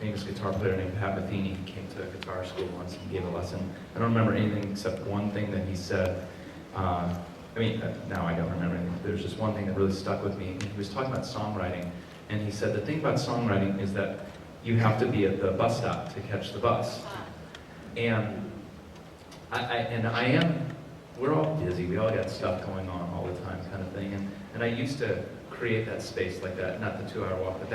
famous guitar player named Pat Metheny. He came to guitar school once and gave a lesson. I don't remember anything except one thing that he said. Now I don't remember anything. There's just one thing that really stuck with me. And he was talking about songwriting, and he said the thing about songwriting is that you have to be at the bus stop to catch the bus. And we're all busy, we all got stuff going on all the time kind of thing. And I used to create that space like that, not the 2-hour walk, but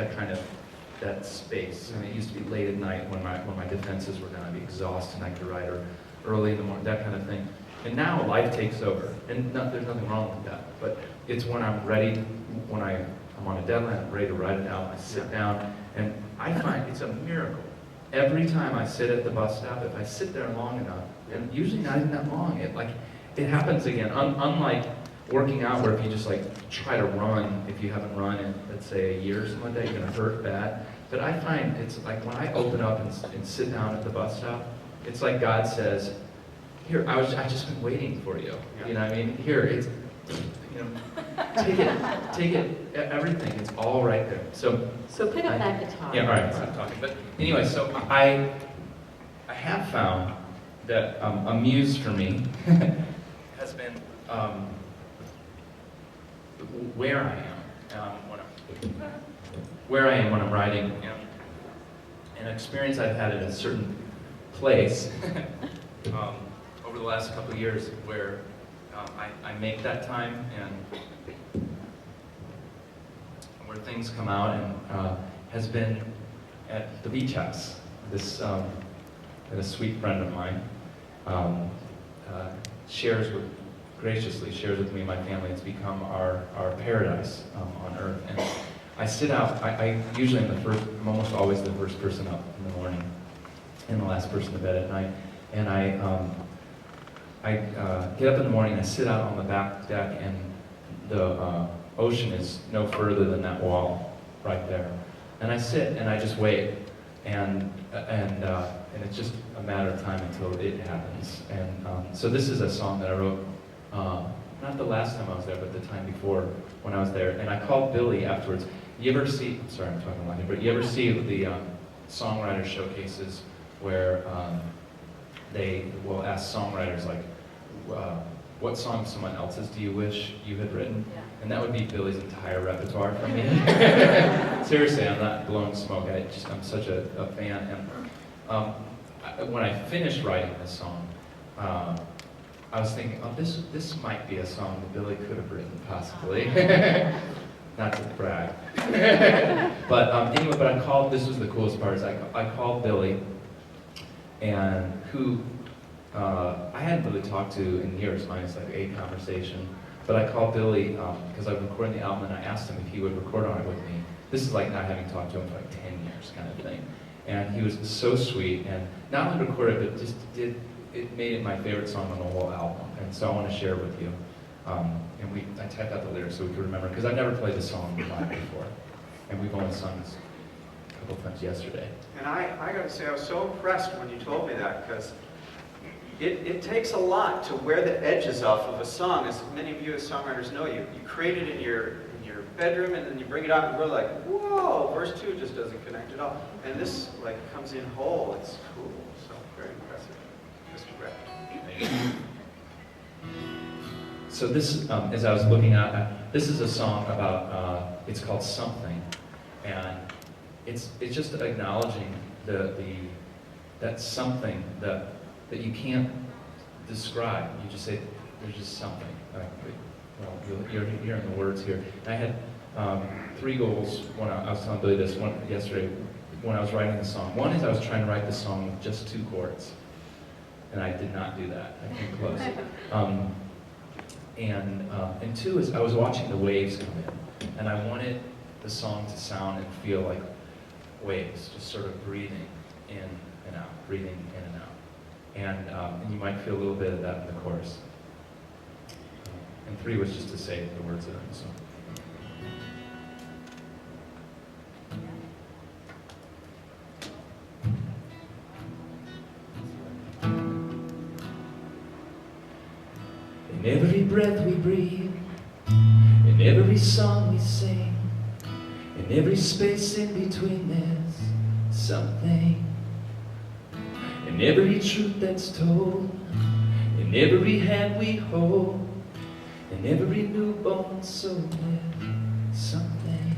that space. And it used to be late at night when my defenses were down. I'd be exhausted and I could write, or early in the morning, that kind of thing. And now life takes over, and there's nothing wrong with that. But it's when I'm ready, when I'm on a deadline, I'm ready to write it out, I sit down, and I find it's a miracle. Every time I sit at the bus stop, if I sit there long enough, and usually not even that long, it happens again. Unlike working out, where if you just try to run, if you haven't run in, let's say, a year or something like that, you're gonna hurt bad. But I find it's like when I open up and sit down at the bus stop, it's like God says, "Here, I just been waiting for you." You know what I mean? Here, it's, take it, everything. It's all right there. So pick up that guitar. Yeah, all right. Stop talking. But anyway, so I have found that a muse for me has been where I am when I'm writing, an experience I've had at a certain place over the last couple of years where I make that time and where things come out, and has been at the beach house. This that a sweet friend of mine graciously shares with me and my family. It's become our paradise on earth. And I sit out, I usually I'm almost always the first person up in the morning and the last person to bed at night. And I get up in the morning and I sit out on the back deck, and the ocean is no further than that wall right there. And I sit and I just wait, and it's just a matter of time until it happens. And so this is a song that I wrote, not the last time I was there, but the time before when I was there. And I called Billy afterwards. You ever see, sorry I'm talking loud here, but you ever see the songwriter showcases where they will ask songwriters what song someone else's do you wish you had written? Yeah. And that would be Billy's entire repertoire for me. Seriously, I'm not blowing smoke. I'm such a fan. And when I finished writing this song, I was thinking, oh, this might be a song that Billy could have written, possibly. Not to brag. But anyway, but I called, this was the coolest part, is I called Billy, and who I hadn't really talked to in years, minus a conversation. But I called Billy because I was recording the album, and I asked him if he would record on it with me. This is like not having talked to him for 10 years kind of thing. And he was so sweet, and not only recorded, but just it made it my favorite song on the whole album. And so I want to share it with you. And I typed out the lyrics so we could remember, because I've never played this song live before. And we've only sung this a couple of times yesterday. And I got to say, I was so impressed when you told me that, because it takes a lot to wear the edges off of a song. As many of you as songwriters know, you create it in your bedroom, and then you bring it out, and we're like, whoa, verse 2 just doesn't connect at all. And this comes in whole. It's cool. So very impressive, Mr. Recht. So this, as I was looking at, this is a song about, it's called Something, and it's just acknowledging that something that you can't describe. You just say, there's just something. You're hearing the words here. And I had 3 goals when I was telling Billy this yesterday when I was writing the song. One is I was trying to write the song with just 2 chords, and I did not do that. I came close. And 2 is I was watching the waves come in, and I wanted the song to sound and feel like waves, just sort of breathing in and out, breathing in and out. And you might feel a little bit of that in the chorus. And 3 was just to say the words that are in the song. In every breath we breathe, in every song we sing, in every space in between there's something in every truth that's told, in every hand we hold, in every newborn soul there's something,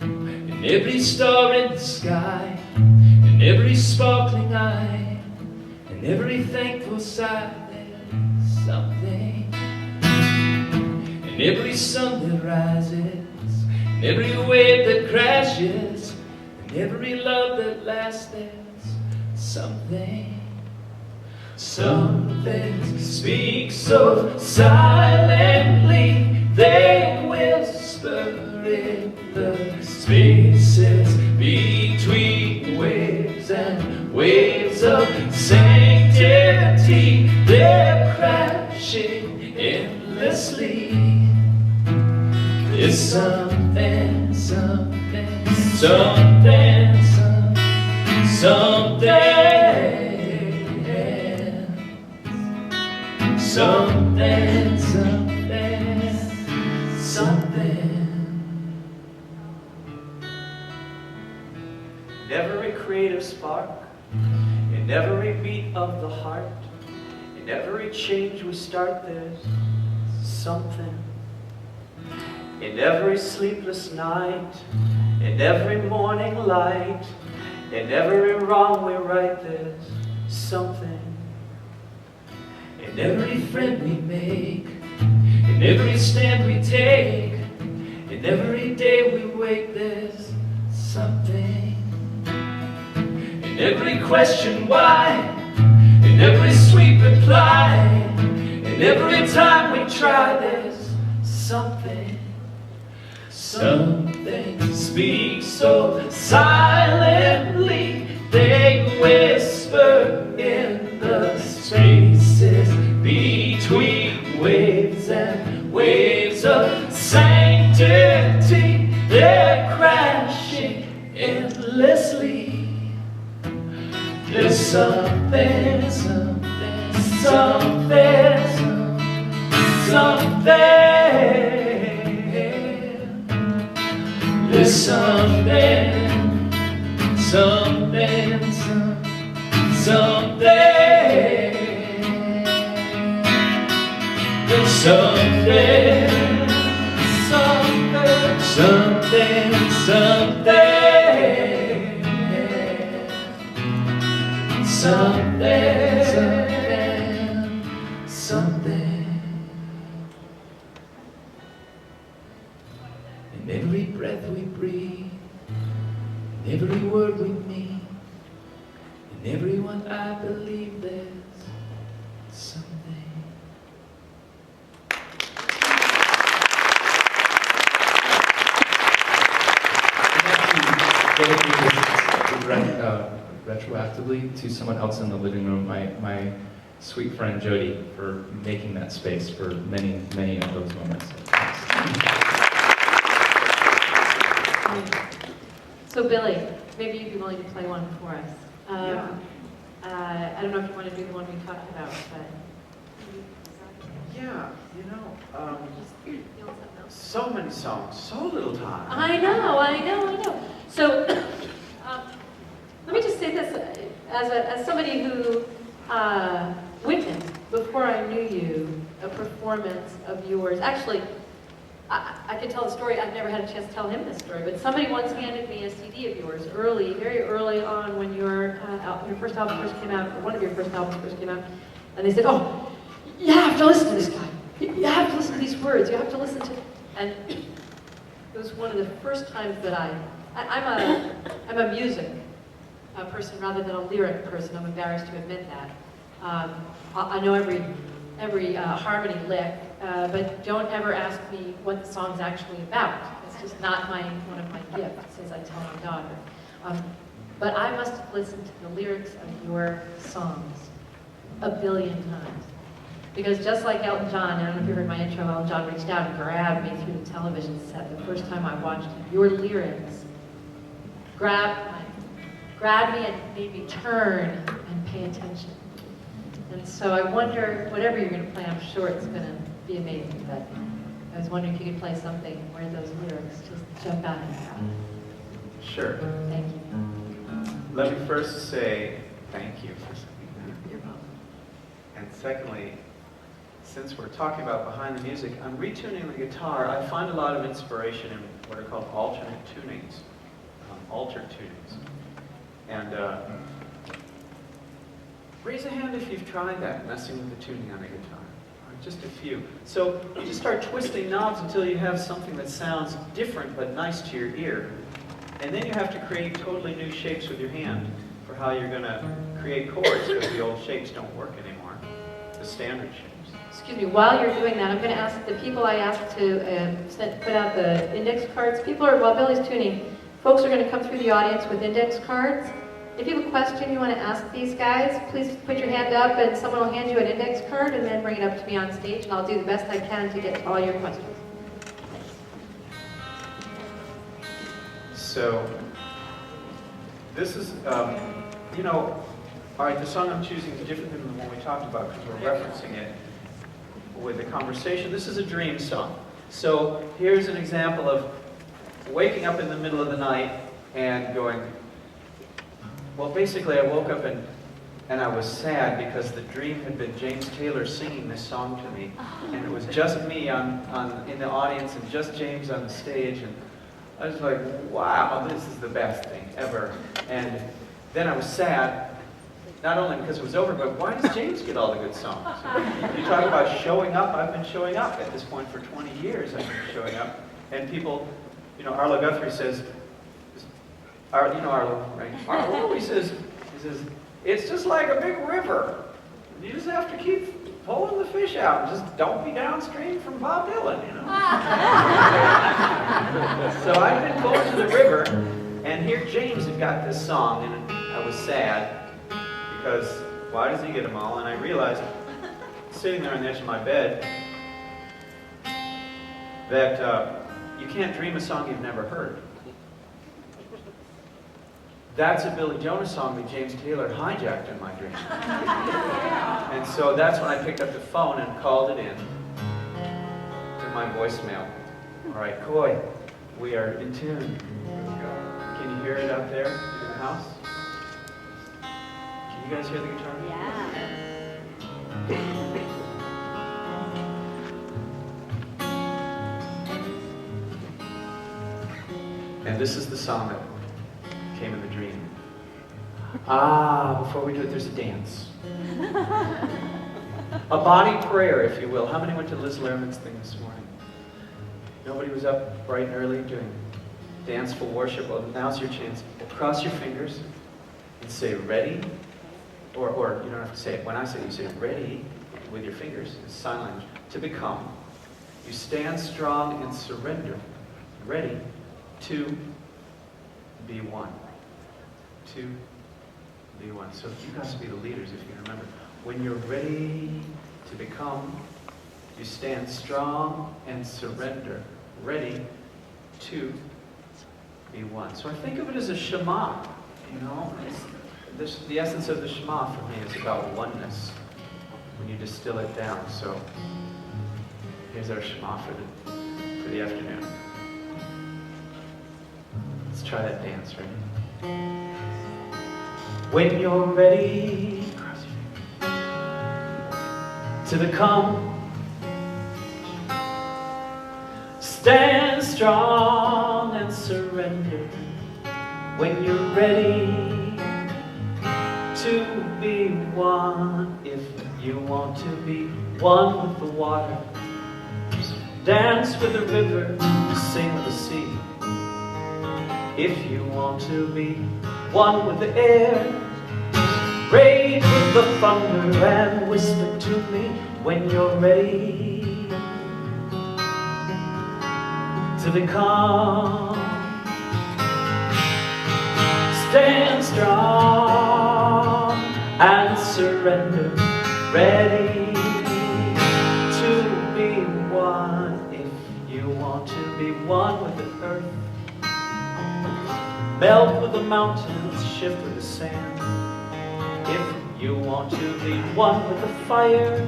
in every star in the sky, in every sparkling eye, in every thankful sigh there's something, in every sun that rises, in every wave that crashes, in every love that lasts there's something. Some things speak so silently, they whisper in the spaces between waves and waves of sanctity. They're crashing endlessly. There's something, something, something, something. Something, something, something. In every creative spark, in every beat of the heart, in every change we start, there's something. In every sleepless night, in every morning light, in every wrong we right, there's something. In every friend we make, in every stand we take, in every day we wake, there's something. In every question why, in every sweet reply, in every time we try, there's something. Something speaks so silently, they whisper in the spaces between waves and waves of sanctity. They're crashing endlessly. There's something, something, something, something. There's something, something, something. There's something, something, something, something, something, something. In every breath we breathe, in every word we mean, in everyone I believe there's something. Retroactively to someone else in the living room, my sweet friend Jody, for making that space for many, many of those moments. So Billy, maybe you'd be willing to play one for us. Yeah. I don't know if you want to do the one we talked about, but... Yeah, so many songs, so little time. I know. So, let me just say this, as somebody who witnessed, before I knew you, a performance of yours. Actually, I could tell the story. I've never had a chance to tell him this story, but somebody once handed me a CD of yours very early on when your first album first came out, or one of your first albums first came out, and they said, "Oh, you have to listen to this guy. You have to listen to these words. You have to listen to." And it was one of the first times that I'm a music person rather than a lyric person. I'm embarrassed to admit that. I know every harmony lick, but don't ever ask me what the song's actually about. It's just not one of my gifts, as I tell my daughter. But I must have listened to the lyrics of your songs a billion times. Because just like Elton John, I don't know if you heard my intro, Elton John reached out and grabbed me through the television set the first time I watched it. Your lyrics grabbed me and made me turn and pay attention. And so I wonder, whatever you're going to play, I'm sure it's going to be amazing, but I was wondering if you could play something where those lyrics just jump out at you. Sure. Thank you. Let me first say thank you for saying that. You're welcome. And secondly, since we're talking about behind the music, I'm retuning the guitar. I find a lot of inspiration in what are called alternate tunings, altered tunings. And raise a hand if you've tried that, messing with the tuning on the guitar. Just a few. So you just start twisting knobs until you have something that sounds different but nice to your ear. And then you have to create totally new shapes with your hand for how you're going to create chords, because the old shapes don't work anymore, the standard shapes. Excuse me, while you're doing that, I'm going to ask the people I asked to put out the index cards. While Billy's tuning, folks are going to come through the audience with index cards. If you have a question you want to ask these guys, please put your hand up and someone will hand you an index card and then bring it up to me on stage, and I'll do the best I can to get to all your questions. So, this is, all right, the song I'm choosing is different than the one we talked about because we're referencing it with the conversation. This is a dream song. So, here's an example of waking up in the middle of the night and going, well, basically, I woke up and I was sad because the dream had been James Taylor singing this song to me, and it was just me in the audience and just James on the stage, and I was like, wow, this is the best thing ever. And then I was sad, not only because it was over, but why does James get all the good songs? You talk about showing up. I've been showing up at this point for 20 years. I've been showing up, and people, Arlo Guthrie says. Arlo, right? Arlo, he says, it's just like a big river. You just have to keep pulling the fish out. Just don't be downstream from Bob Dylan, So I've been going to the river, and here James had got this song, and I was sad because why does he get them all? And I realized, sitting there on the edge of my bed, that you can't dream a song you've never heard. That's a Billy Jonas song that James Taylor hijacked in my dream. And so that's when I picked up the phone and called it in to my voicemail. All right, Coy, we are in tune. Can you hear it out there in the house? Can you guys hear the guitar? Yeah. And this is the song that came in the dream. Before we do it, there's a dance. A body prayer, if you will. How many went to Liz Lehrman's thing this morning? Nobody was up bright and early doing danceful worship. Well, now's your chance. Cross your fingers and say ready. Or you don't have to say it. When I say it, you say ready with your fingers. It's sign language. To become. You stand strong and surrender. Ready to be one. To be one. So you guys be the leaders if you can remember. When you're ready to become, you stand strong and surrender. Ready to be one. So I think of it as a Shema. The essence of the Shema for me is about oneness when you distill it down. So here's our Shema for the afternoon. Let's try that dance, ready? When you're ready to become, stand strong and surrender. When you're ready to be one, if you want to be one with the water, dance with the river, sing with the sea. If you want to be one with the air, rage with the thunder and whisper to me when you're ready to become. Stand strong and surrender, ready to be one. If you want to be one with the earth, melt with the mountains, shift with the sand. If you want to be one with the fire,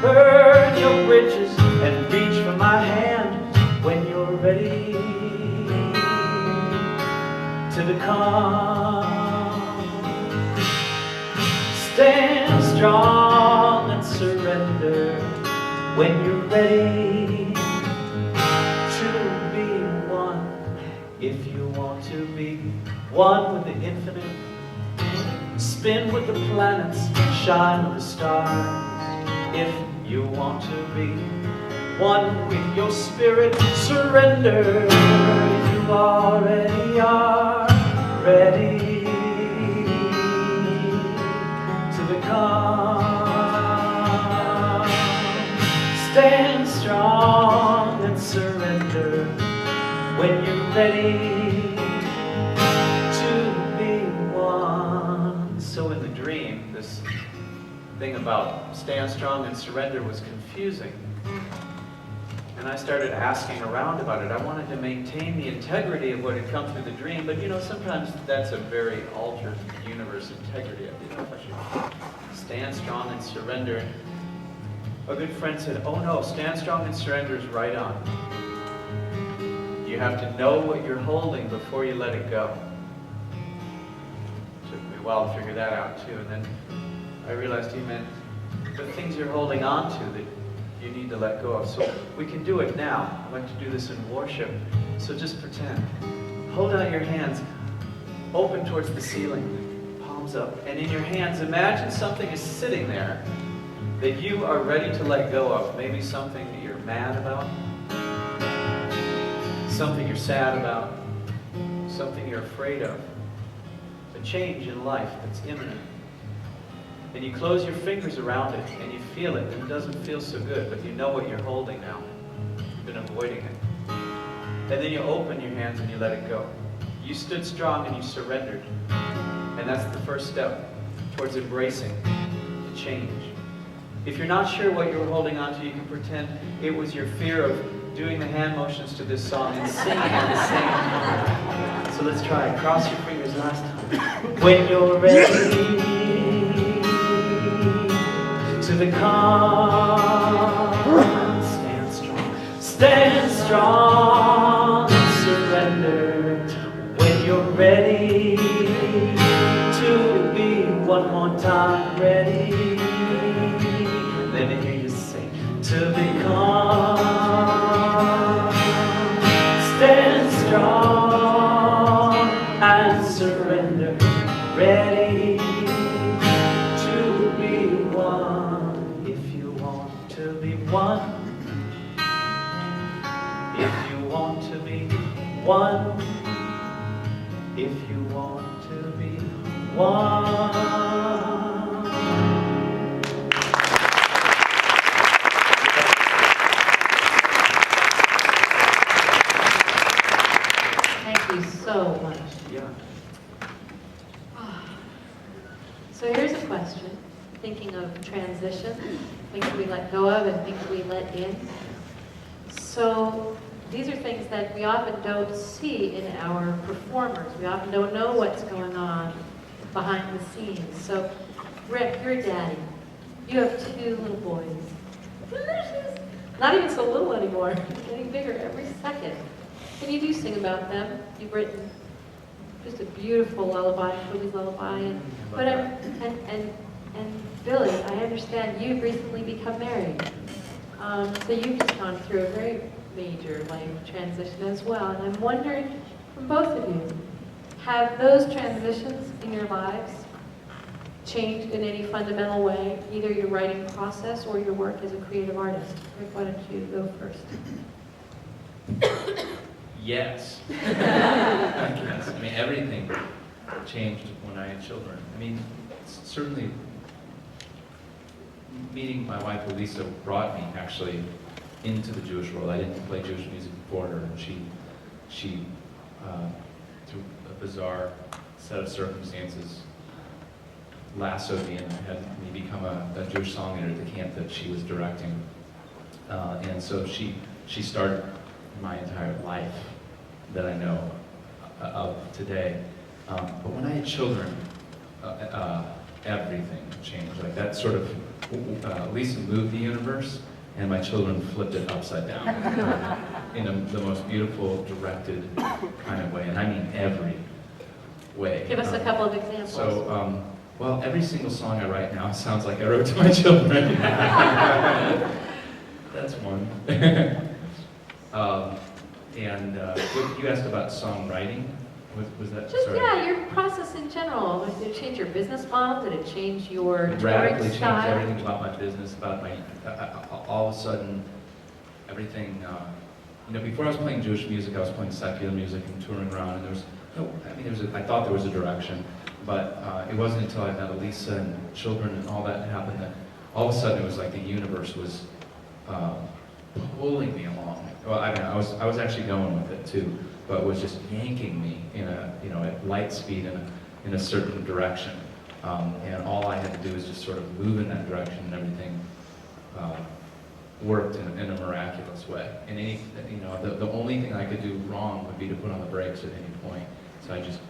burn your bridges and reach for my hand when you're ready to the calm. Stand strong and surrender when you're ready to be one. If you want to be one with the infinite, spin with the planets, shine with the stars. If you want to be one with your spirit, surrender. If you already are ready to become, stand strong and surrender when you're ready to be one. So in the dream, this thing about stand strong and surrender was confusing. And I started asking around about it. I wanted to maintain the integrity of what had come through the dream, but you know, sometimes that's a very altered universe integrity. I didn't know if I should stand strong and surrender. A good friend said, oh no, stand strong and surrender is right on. You have to know what you're holding before you let it go. It took me a while to figure that out too, and then I realized he meant the things you're holding on to that you need to let go of. So we can do it now. I like to do this in worship. So just pretend. Hold out your hands, open towards the ceiling, palms up. And in your hands, imagine something is sitting there that you are ready to let go of. Maybe something that you're mad about, something you're sad about, something you're afraid of, a change in life that's imminent. And you close your fingers around it and you feel it, and it doesn't feel so good, but you know what you're holding now. You've been avoiding it. And then you open your hands and you let it go. You stood strong and you surrendered. And that's the first step towards embracing the change. If you're not sure what you're holding on to, you can pretend it was your fear of doing the hand motions to this song and singing at the same time. So let's try it. Cross your fingers last time. When you're ready to become, stand strong. Stand strong and surrender when you're ready to be one more time ready. Let me hear you sing. To become, stand strong and surrender, ready to be one. If you want to be one, if you want to be one, if you want to be one. Thank you so much. Yeah. So here's a question, thinking of transition, things we let go of and things we let in. So these are things that we often don't see in our performers. We often don't know what's going on behind the scenes. So Rick, you're a daddy. You have 2 little boys. Not even so little anymore, getting bigger every second. And you do sing about them. You've written just a beautiful lullaby, Toby's lullaby, and whatever. And Billy, I understand you've recently become married. So you've just gone through a very major life transition as well. And I'm wondering, from both of you, have those transitions in your lives changed in any fundamental way, either your writing process or your work as a creative artist? Rick, why don't you go first? Yes. Yes. I mean, everything changed when I had children. I mean, certainly meeting my wife Elisa brought me actually into the Jewish world. I didn't play Jewish music before her, and she through a bizarre set of circumstances lassoed me and had me become a Jewish songwriter at the camp that she was directing. And so she started my entire life that I know of today. But when I had children, everything changed. Like that sort of, Lisa moved the universe, and my children flipped it upside down in the most beautiful, directed kind of way. And I mean every way. Give us a couple of examples. So, well, every single song I write now sounds like I wrote to my children. That's one. You asked about songwriting. Was that Just, sorry? yeah, your process in general. Did it change your business model? Did it change your It touring radically changed style? everything about my business, about my, all of a sudden, everything, before I was playing Jewish music, I was playing secular music and touring around, and there was, I thought there was a direction, but it wasn't until I met Elisa and children and all that happened that all of a sudden it was like the universe was pulling me along. Well, I was actually going with it too, but was just yanking me in at light speed in a certain direction. And all I had to do was just sort of move in that direction, and everything worked in a miraculous way. And the only thing I could do wrong would be to put on the brakes at any point. So I just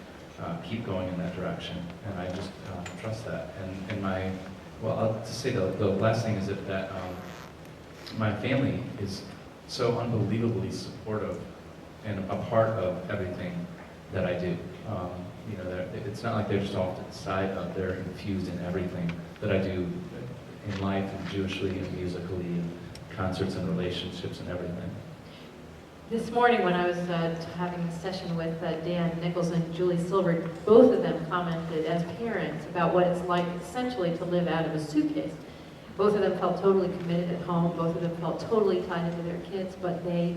keep going in that direction, and I just trust that. And I'll just say the last thing is that my family is so unbelievably supportive and a part of everything that I do. It's not like they're just off to the side of, they're infused in everything that I do in life and Jewishly and musically and concerts and relationships and everything. This morning when I was having a session with Dan Nichols and Julie Silver, both of them commented as parents about what it's like essentially to live out of a suitcase. Both of them felt totally committed at home, both of them felt totally tied into their kids, but they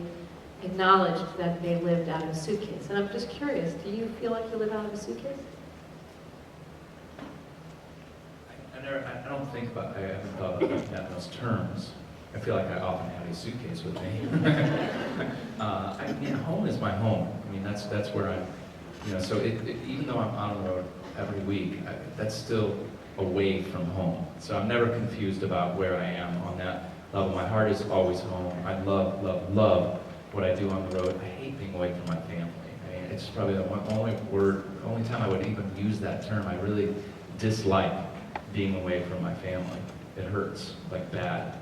acknowledged that they lived out of a suitcase. And I'm just curious, do you feel like you live out of a suitcase? I don't think about, I haven't thought about that in those terms. I feel like I often have a suitcase with me. Home is my home. That's where I'm, so even though I'm on the road every week, that's still away from home. So I'm never confused about where I am on that level. My heart is always home. I love, love, love what I do on the road. I hate being away from my family. It's probably the only time I would even use that term. I really dislike being away from my family. It hurts, like bad.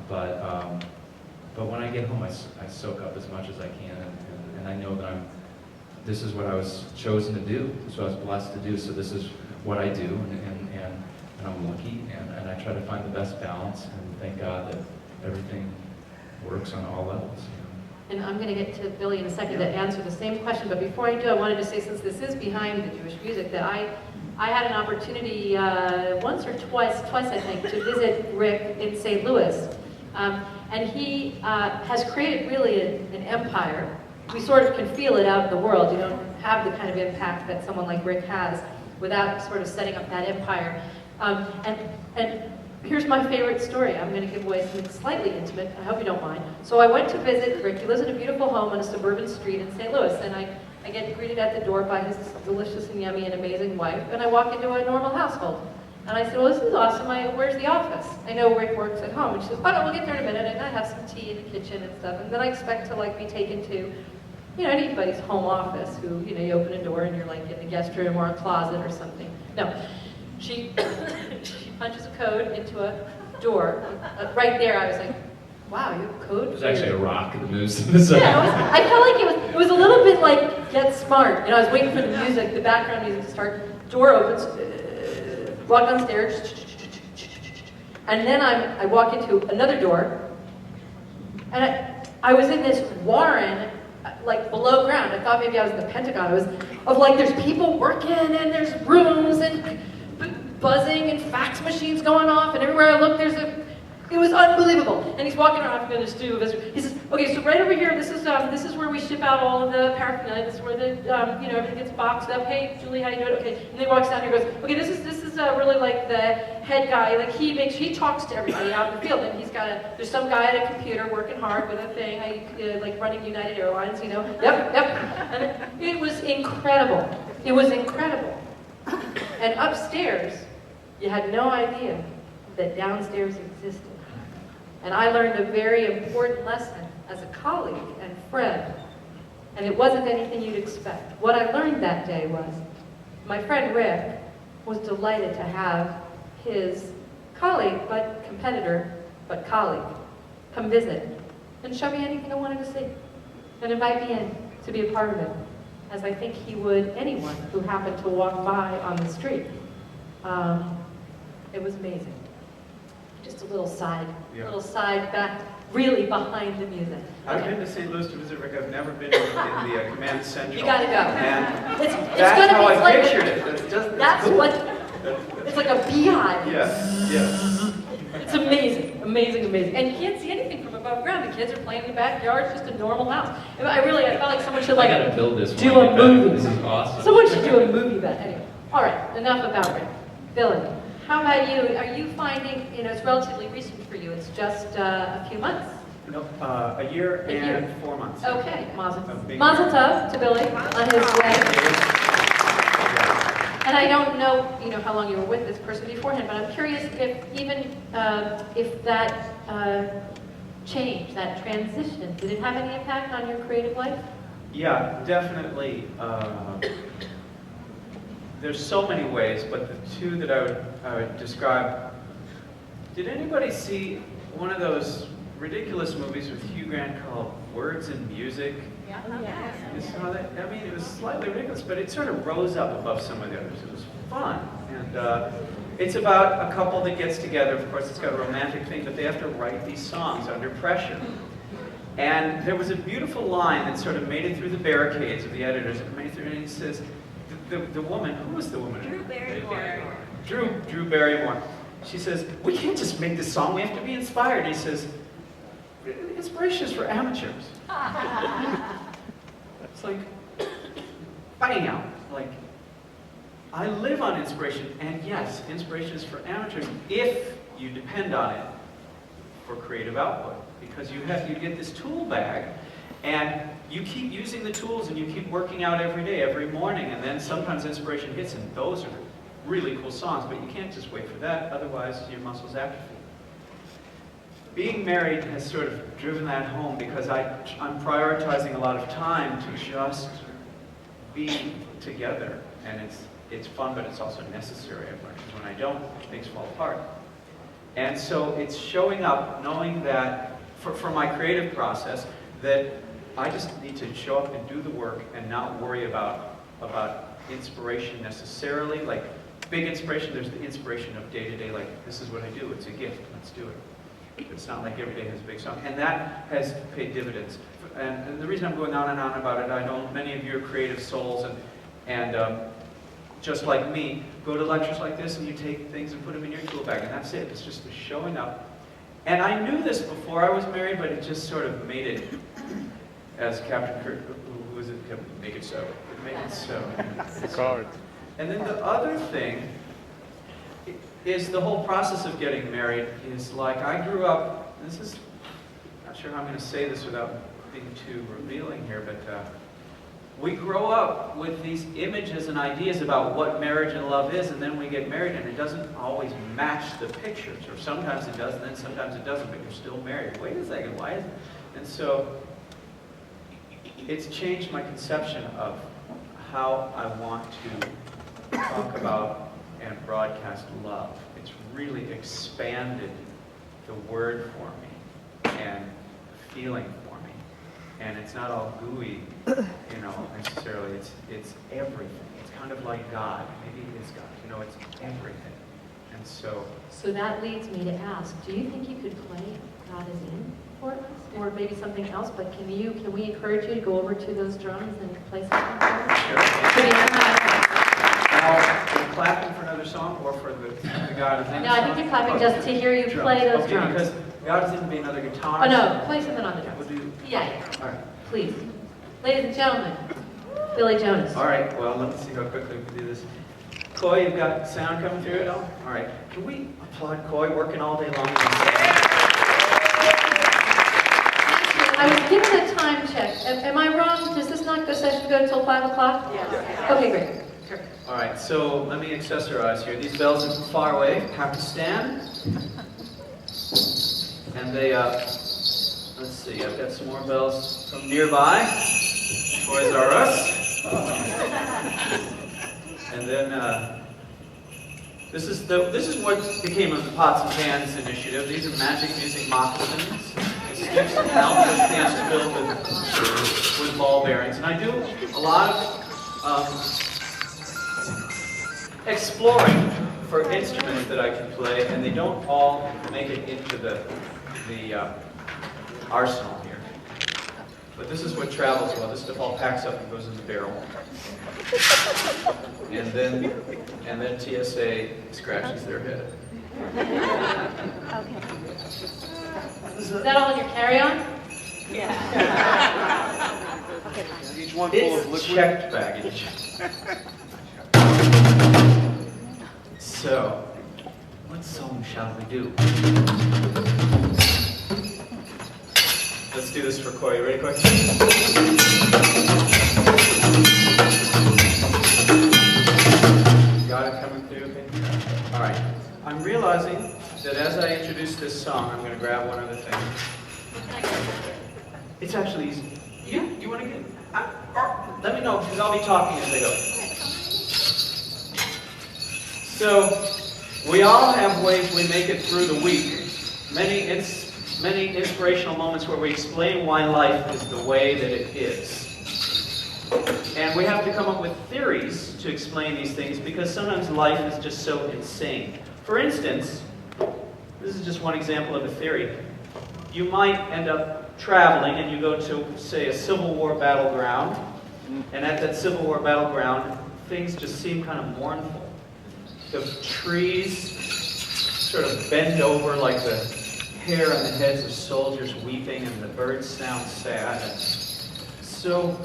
But when I get home, I soak up as much as I can, and I know that this is what I was chosen to do. This is what I was blessed to do. So this is what I do, and I'm lucky, and I try to find the best balance, and thank God that everything works on all levels. And I'm going to get to Billy in a second to answer the same question, but before I do, I wanted to say, since this is behind the Jewish music, that I had an opportunity once or twice I think, to visit Rick in St. Louis. And he has created really an empire. We sort of can feel it out in the world. You don't have the kind of impact that someone like Rick has without sort of setting up that empire. And here's my favorite story. I'm going to give away something slightly intimate. I hope you don't mind. So I went to visit Rick. He lives in a beautiful home on a suburban street in St. Louis. And I get greeted at the door by his delicious and yummy and amazing wife. And I walk into a normal household. And I said, well, this is awesome. Where's the office? I know Rick works at home. And she says, oh, no, we'll get there in a minute. And I have some tea in the kitchen and stuff. And then I expect to be taken to, anybody's home office who, you open a door and you're like in the guest room or a closet or something. No. She punches a code into a door. Right there, I was like, wow, you have a code? There's actually a rock that moves to the side. Yeah, I felt like it was a little bit like Get Smart. I was waiting for the music, the background music to start. Door opens, walk downstairs, and then I walk into another door, and I was in this warren, below ground. I thought maybe I was in the Pentagon. It was there's people working, and there's rooms, and buzzing, and fax machines going off, and everywhere I look, it was unbelievable. And he's walking around, I'm going to do a visit. He says, okay, so right over here, this is where we ship out all of the paraphernalia. This is where everything gets boxed up. Hey, Julie, how you doing? Okay. And then he walks down here and goes, okay, this is really the head guy. He talks to everybody out in the field. And there's some guy at a computer working hard with a thing, running United Airlines, Yep. And it was incredible. It was incredible. And upstairs, you had no idea that downstairs existed. And I learned a very important lesson as a colleague and friend. And it wasn't anything you'd expect. What I learned that day was, my friend Rick was delighted to have his colleague, but competitor, but colleague, come visit and show me anything I wanted to see and invite me in to be a part of it. as I think he would anyone who happened to walk by on the street. It was amazing. Just a little side back, really behind the music. I've been to St. Louis to visit Rick. I've never been in the Command Central. You gotta go. And It's that's gonna how be I like pictured it. It's cool. It's like a beehive. Yes. It's amazing, amazing, amazing. And you can't see anything from above ground. The kids are playing in the backyard. It's just a normal house. I felt like someone should I gotta build this. do a movie. This is awesome. Someone should do a movie about it. Anyway, all right, enough about Rick. Billy, how about you? Are you finding, it's relatively recent for you. It's just a few months. No, a year and 4 months. Okay, Mazel big Tov to Billy on his way. And I don't know, how long you were with this person beforehand, but I'm curious if that change, that transition, did it have any impact on your creative life? Yeah, definitely. There's so many ways, but the two that I would describe. Did anybody see one of those ridiculous movies with Hugh Grant called Words and Music? Yeah. You saw that? I mean, it was slightly ridiculous, but it sort of rose up above some of the others. It was fun. And it's about a couple that gets together. Of course, it's got a romantic thing, but they have to write these songs under pressure. And there was a beautiful line that sort of made it through the barricades of the editors. It made it through, and he says, the woman, who was the woman? Drew Barrymore. Drew Barrymore. She says, we can't just make this song, we have to be inspired. He says, inspiration is for amateurs. It's like, bang out. Like, I live on inspiration, and yes, inspiration is for amateurs if you depend on it for creative output. Because you get this tool bag, and you keep using the tools, and you keep working out every day, every morning, and then sometimes inspiration hits, and those are really cool songs, but you can't just wait for that, otherwise your muscles atrophy. Being married has sort of driven that home because I'm prioritizing a lot of time to just be together, and it's fun, but it's also necessary. Because when I don't, things fall apart. And so it's showing up, knowing that for my creative process, that I just need to show up and do the work and not worry about inspiration necessarily. Like big inspiration, there's the inspiration of day-to-day, like this is what I do, it's a gift, let's do it. It's not like every day has a big song. And that has paid dividends. And the reason I'm going on and on about it, I know many of you are creative souls, and just like me, go to lectures like this and you take things and put them in your tool bag, and that's it. It's just the showing up. And I knew this before I was married, but it just sort of made it, as Captain Kirk, who was it? Make it so. Make it so. And then the other thing is the whole process of getting married is like, I grew up, not sure how I'm going to say this without being too revealing here, but we grow up with these images and ideas about what marriage and love is, and then we get married and it doesn't always match the pictures, or sometimes it does and then sometimes it doesn't, but you're still married. Wait a second, why is it? And so it's changed my conception of how I want to talk about and broadcast love. It's really expanded the word for me and the feeling for me. And it's not all gooey, necessarily. It's everything. It's kind of like God. Maybe it is God. It's everything. And so that leads me to ask, do you think you could play God is In for us? Or maybe something else, but can we encourage you to go over to those drums and play something for us? Sure. Are you clapping for another song or for the God is In? No, I think you're clapping just to hear you play those drums. Because God is In would be another guitar. Oh no, play something on the drums. We'll do. Yeah. All right. Please. Ladies and gentlemen, Billy Jonas. All right, well, let me see how quickly we can do this. Coy, you've got sound coming through at all? All right. Can we applaud Coy working all day long? I was given a time check. Am I wrong? Does this not session go until 5 o'clock? Yes. Okay, great. Sure. All right, so let me accessorize here. These bells are from far away, Pakistan. And they, let's see, I've got some more bells from nearby. Toys R Us. And then, this is what became of the Pots and Pans initiative. These are magic music moccasins. sticks and pounds of cans filled with ball bearings. And I do a lot of exploring for instruments that I can play, and they don't all make it into the arsenal here. But this is what travels well. This stuff all packs up and goes in the barrel. And then TSA scratches their head. Okay. Is that all in your carry-on? Yeah. Okay, fine. Each one full of It's liquid. checked baggage. So, what song shall we do? Let's do this for Corey. Ready, Corey? Got it coming through, okay? All right. I'm realizing that as I introduce this song, I'm going to grab one other thing. It's actually easy. You want to get? Let me know, because I'll be talking as I go. So, we all have ways we make it through the week. Many inspirational moments where we explain why life is the way that it is. And we have to come up with theories to explain these things because sometimes life is just so insane. For instance, this is just one example of a theory. You might end up traveling and you go to, say, a Civil War battleground, and at that Civil War battleground, things just seem kind of mournful. The trees sort of bend over like the hair on the heads of soldiers weeping, and the birds sound sad. So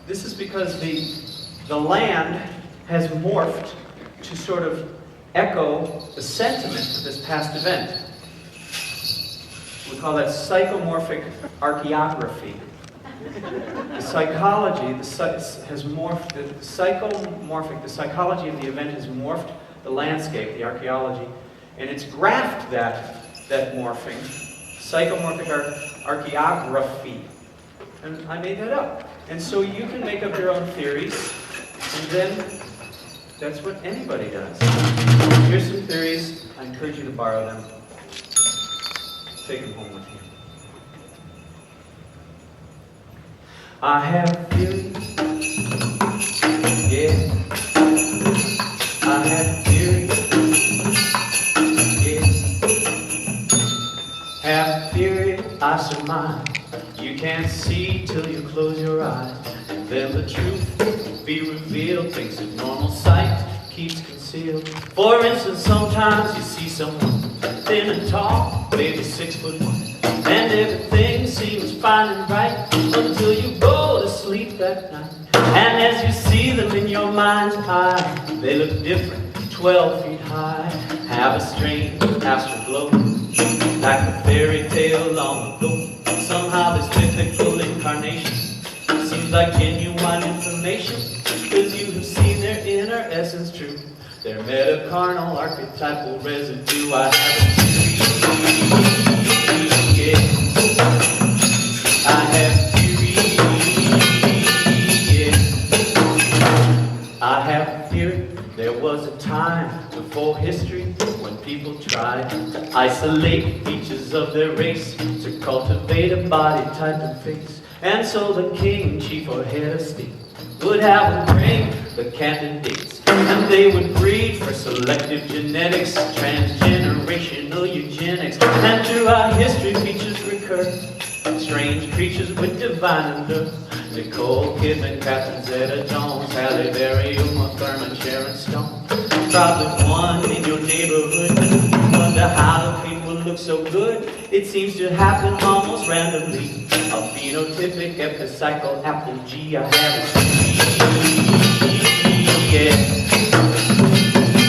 this is because the land has morphed to sort of echo the sentiment of this past event. We call that psychomorphic archaeography. The psychology has morphed, the psychology of the event has morphed the landscape, the archaeology, and it's graphed that morphing, psychomorphic archaeography. And I made that up. And so you can make up your own theories, and then that's what anybody does. Here's some theories. I encourage you to borrow them. Take them home with you. I have theories. Yeah. I have theories. Yeah. Have theory, I surmise. You can't see till you close your eyes. And then the truth will be revealed. Things of normal sight keeps concealed. For instance, sometimes you see someone thin and tall, maybe 6'1", and everything seems fine and right until you go to sleep that night. And as you see them in your mind's eye, they look different, 12 feet high, have a strange astral glow, like a fairy tale long ago. Somehow this mythical incarnation seems like genuine information, because you have seen their inner essence true, their metacarnal archetypal residue. I have a theory, yeah. I have theory, yeah. I have a theory. There was a time before history when people tried to isolate features of their race to cultivate a body type and face. And so the king, chief, or head of state would have them bring the candidates, and they would breed for selective genetics, transgenerational eugenics. And throughout history, features recur, strange creatures with divine allure. Nicole Kidman, Catherine Zeta-Jones, Halle Berry, Uma Thurman, Sharon Stone. Probably one in your neighborhood. Wonder how do people look so good? It seems to happen almost randomly. A phenotypic epicycle apple G. I have a theory, yeah.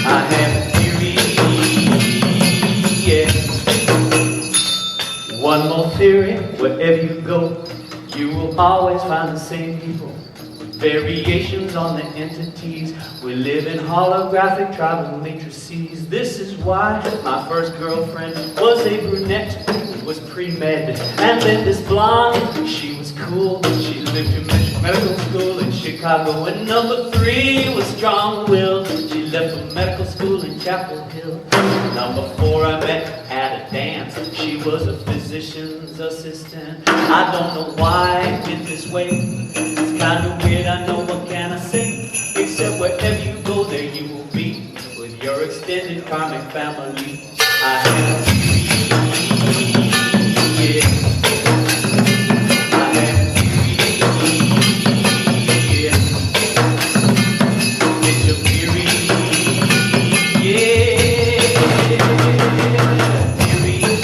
I have a theory, yeah. One more theory, wherever you go, you will always find the same people, variations on the entities. We live in holographic tribal matrices. This is why my first girlfriend was a brunette who was pre-med, and then this blonde, she was cool. She lived in medical school in Chicago. And number 3 was strong-willed. She left for medical school in Chapel Hill. Number 4, I met had a dance. She was a physician's assistant. I don't know why it went this way. It's kind of weird, I know, what can I say? Except wherever you go, there you will be with your extended karmic family. I have dreams, yeah. I have dreams, yeah. Get your theory, yeah. Theory, yeah.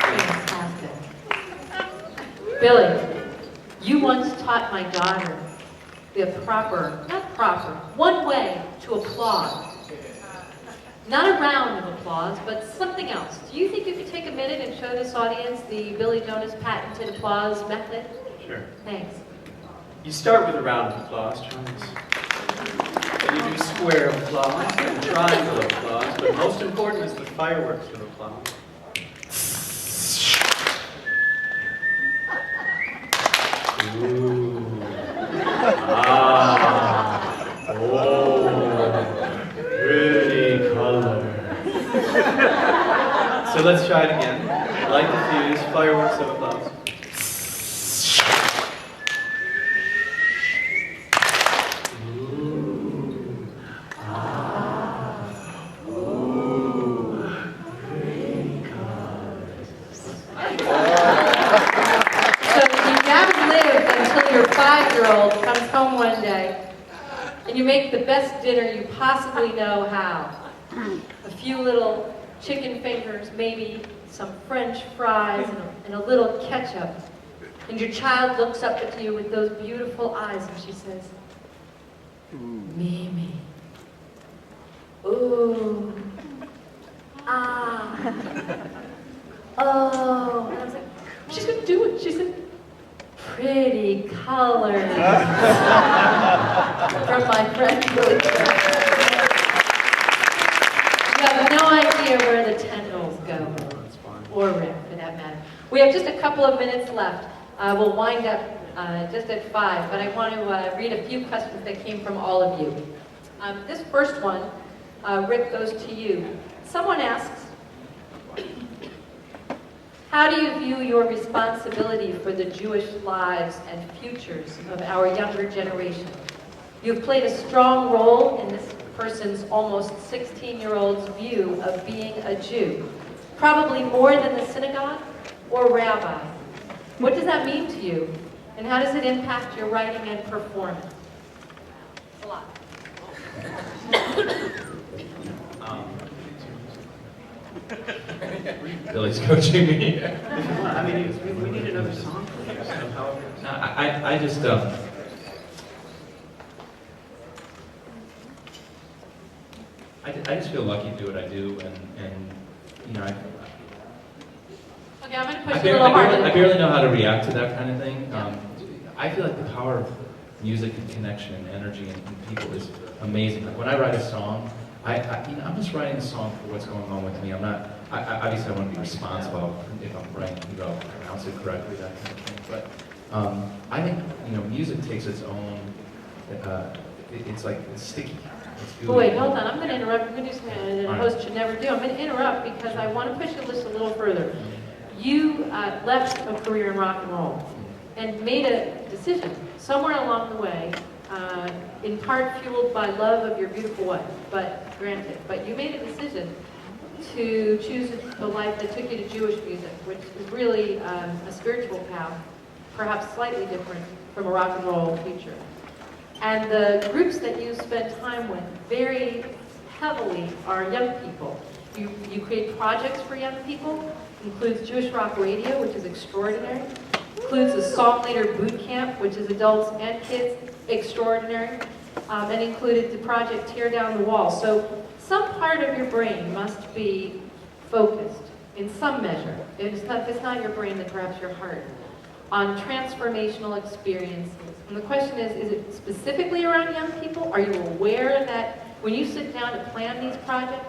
Fantastic. Billy, you once taught my daughter one way to applaud. Not a round of applause, but something else. Do you think you could take a minute and show this audience the Billy Jonas patented applause method? Sure. Thanks. You start with a round of applause, Jonas. Then you do square applause and triangle applause, but most important is the fireworks of applause. Ooh. Ah. Oh. Pretty color. So let's try it again. Light the fuse, fireworks of applause. Ooh. Ah. Ooh. Pretty colors. So you haven't lived until your 5-year-old comes home one day and you make the best dinner you possibly know how. A few little chicken fingers, maybe some French fries and a little ketchup. And your child looks up at you with those beautiful eyes and she says, Mimi. Ooh. Ah. Oh. And I was like, she's gonna do it. She said, pretty colors. From my friend Billy. You have no idea where the tendrils go. Or Rick, for that matter. We have just a couple of minutes left. We'll wind up just at 5, but I want to read a few questions that came from all of you. This first one, Rick, goes to you. Someone asks, how do you view your responsibility for the Jewish lives and futures of our younger generation? You've played a strong role in this person's almost 16-year-old's view of being a Jew, probably more than the synagogue or rabbi. What does that mean to you, and how does it impact your writing and performance? A lot. Billy's coaching me. I mean, we need another song for you, so however. No, I just, I just feel lucky to do what I do, and you know, Okay, I'm going to I push a barely, little harder. I barely know how to react to that kind of thing. I feel like the power of music and connection and energy and people is amazing. Like when I write a song, I'm just writing a song for what's going on with me. I'm not, obviously I want to be responsible if I'm writing, I'll pronounce it correctly, that kind of thing. But I think, music takes its own, it's like, it's sticky. It's gooey. Oh, wait, hold on. I'm going to interrupt. I'm going to do something that a host should never do. I'm going to interrupt because I want to push the list a little further. You left a career in rock and roll and made a decision somewhere along the way, in part fueled by love of your beautiful wife, but granted. But you made a decision to choose a life that took you to Jewish music, which is really a spiritual path, perhaps slightly different from a rock and roll future. And the groups that you spend time with very heavily are young people. You create projects for young people, includes Jewish Rock Radio, which is extraordinary, includes the Song Leader Boot Camp, which is adults and kids, extraordinary, and included the project Tear Down the Wall. So some part of your brain must be focused in some measure. If it's not your brain, then perhaps your heart, on transformational experiences. And the question is it specifically around young people? Are you aware that when you sit down to plan these projects,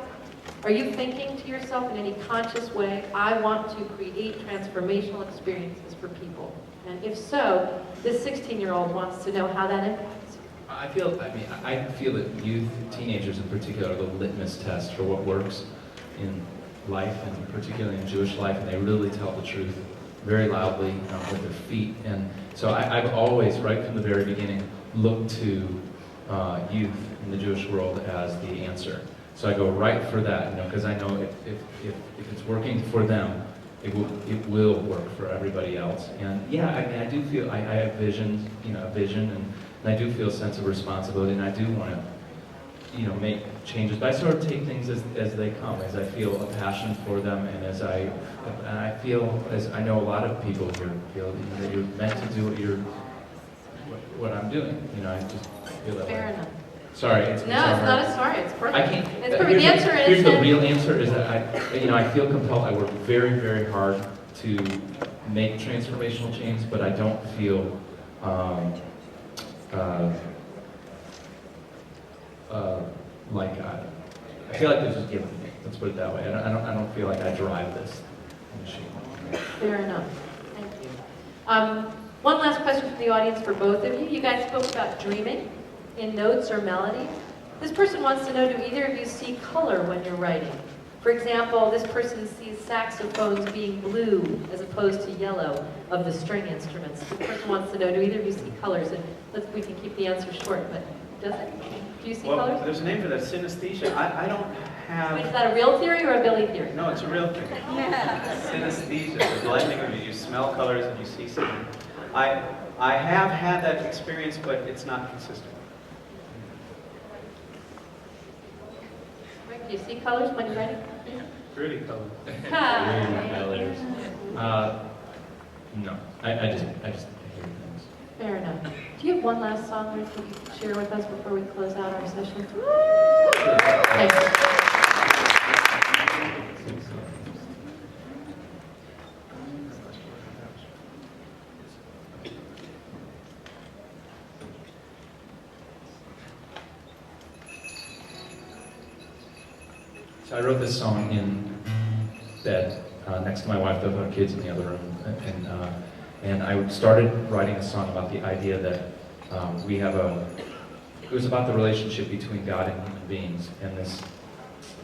Are you thinking to yourself in any conscious way, I want to create transformational experiences for people? And if so, this 16-year-old wants to know how that impacts you. I feel that youth, teenagers in particular, are the litmus test for what works in life, and particularly in Jewish life, and they really tell the truth very loudly with their feet. And so I've always, right from the very beginning, looked to youth in the Jewish world as the answer. So I go right for that, because I know if it's working for them, it will work for everybody else. And yeah, I mean, I do feel I have a vision, and I do feel a sense of responsibility, and I do want to, make changes. But I sort of take things as they come, as I feel a passion for them, and I feel, as I know a lot of people here feel, that you're meant to do what I'm doing. I just feel that Fair way. enough. Sorry, it's No, it's not a sorry. It's perfect. I can't. It's perfect. The answer is Here's the that- real answer: is that I feel compelled. I work very, very hard to make transformational change, but I don't feel like I feel like this is given to me. Let's put it that way. I don't feel like I drive this machine. Fair enough. Thank you. One last question from the audience for both of you. You guys spoke about dreaming in notes or melody. This person wants to know, do either of you see color when you're writing? For example, this person sees saxophones being blue as opposed to yellow of the string instruments. The person wants to know, do either of you see colors? And we can keep the answer short, but does it? Do you see Well, colors? there's a name for that, synesthesia. I don't have... Wait, is that a real theory or a Billy theory? No, it's a real thing. Synesthesia, the blending of it. You smell colors and you see something. I have had that experience, but it's not consistent. Rick, do you see colors when you're writing? Pretty color. No, I just hear things. Fair enough. Do you have one last song, Rick, that you can share with us before we close out our session? Thanks. So I wrote this song in bed next to my wife, with our kids in the other room, and I started writing a song about the idea that it was about the relationship between God and human beings, and this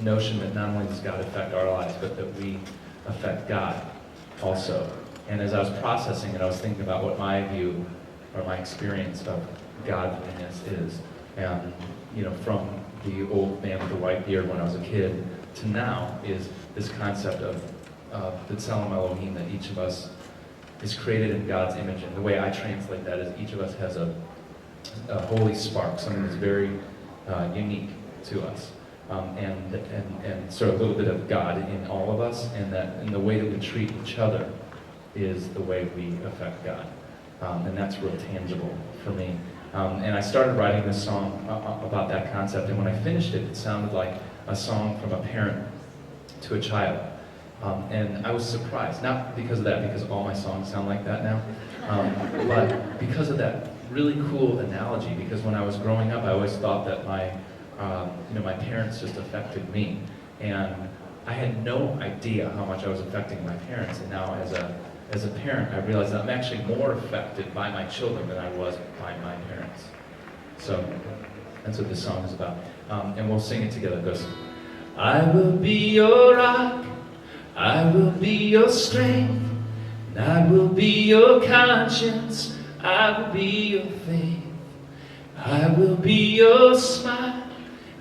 notion that not only does God affect our lives, but that we affect God also. And as I was processing it, I was thinking about what my view or my experience of godliness is. And from the old man with the white beard when I was a kid to now is this concept of the Tselem Elohim, that each of us is created in God's image. And the way I translate that is each of us has a holy spark, something that's very unique to us. And sort of a little bit of God in all of us, and that in the way that we treat each other is the way we affect God. And that's real tangible for me. And I started writing this song about that concept, and when I finished it, it sounded like a song from a parent to a child. And I was surprised, not because of that, because all my songs sound like that now, but because of that really cool analogy, because when I was growing up, I always thought that my parents just affected me. And I had no idea how much I was affecting my parents, and now as a parent, I realized that I'm actually more affected by my children than I was by my parents. So that's what this song is about. And we'll sing it together. It goes, I will be your rock, I will be your strength, and I will be your conscience, I will be your faith, I will be your smile,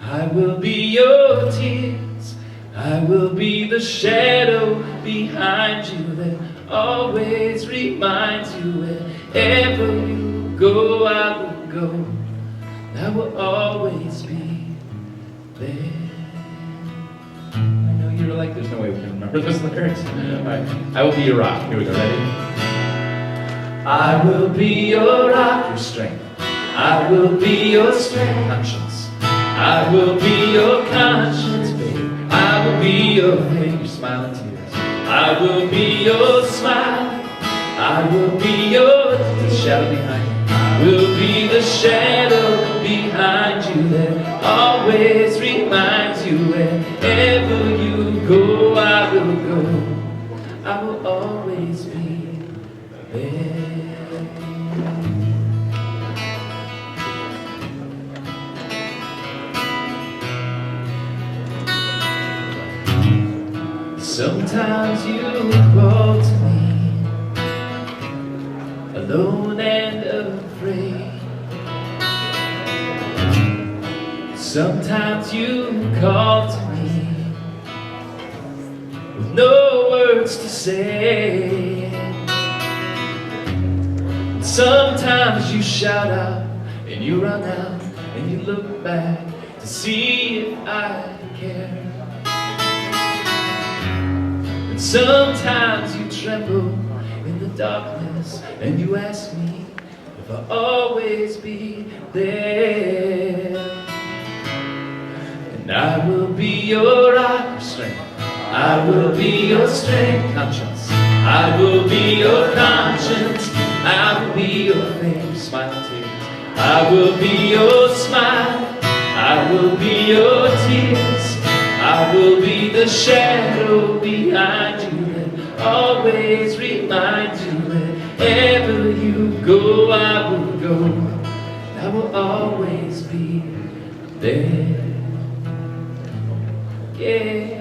I will be your tears, I will be the shadow behind you that always reminds you wherever you go, I will go. I will always be there. I know you're like, there's no way we can remember those lyrics. All right. I will be your rock. Here we go. Ready? I will be your rock, your strength. I will be your strength, conscience. I will be your conscience, babe. I will be your faith, your smiling tears. I will be your smile. I will be your shadow behind you. I will be the shadow behind you that always reminds you wherever go, I will always be there. Sometimes you call to me, alone and afraid. Sometimes you call to me with no words to say. Sometimes you shout out and you run out and you look back to see if I care. And sometimes you tremble in the darkness and you ask me if I'll always be there. And I will be your rock of strength. I will be your strength, conscience. I will be your conscience. I will be your faith, smile, tears. I will be your smile. I will be your tears. I will be the shadow behind you that always reminds you wherever you go, I will go. I will always be there. Yeah.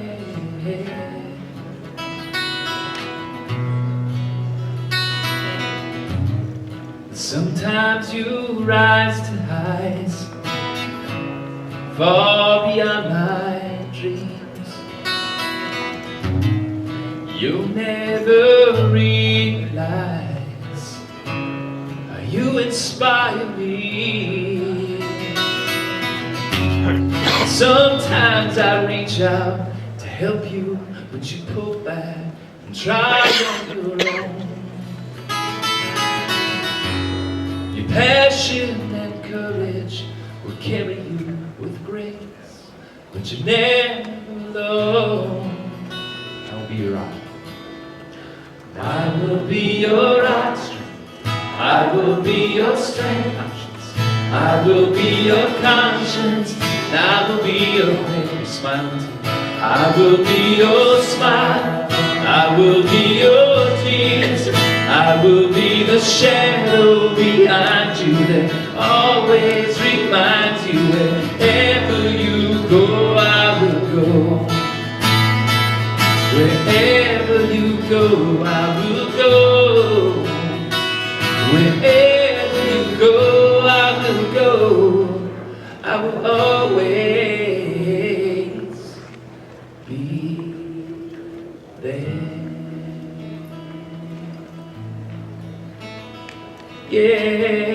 Sometimes you rise to heights far beyond my dreams. You'll never realize how you inspire me. Sometimes I reach out to help you, but you pull back and try on your own. Your passion and courage will carry you with grace, but you're never alone. I will be your rock. I will be your rock strength. I will be your strength, conscience. I will be your conscience. I will be your favorite smile. I will be your smile. I will be your tears. I will be the shadow behind you that always reminds you wherever you go, I will go. Wherever you go, I will go. Wherever you go, I will go. I will always be there. Yeah.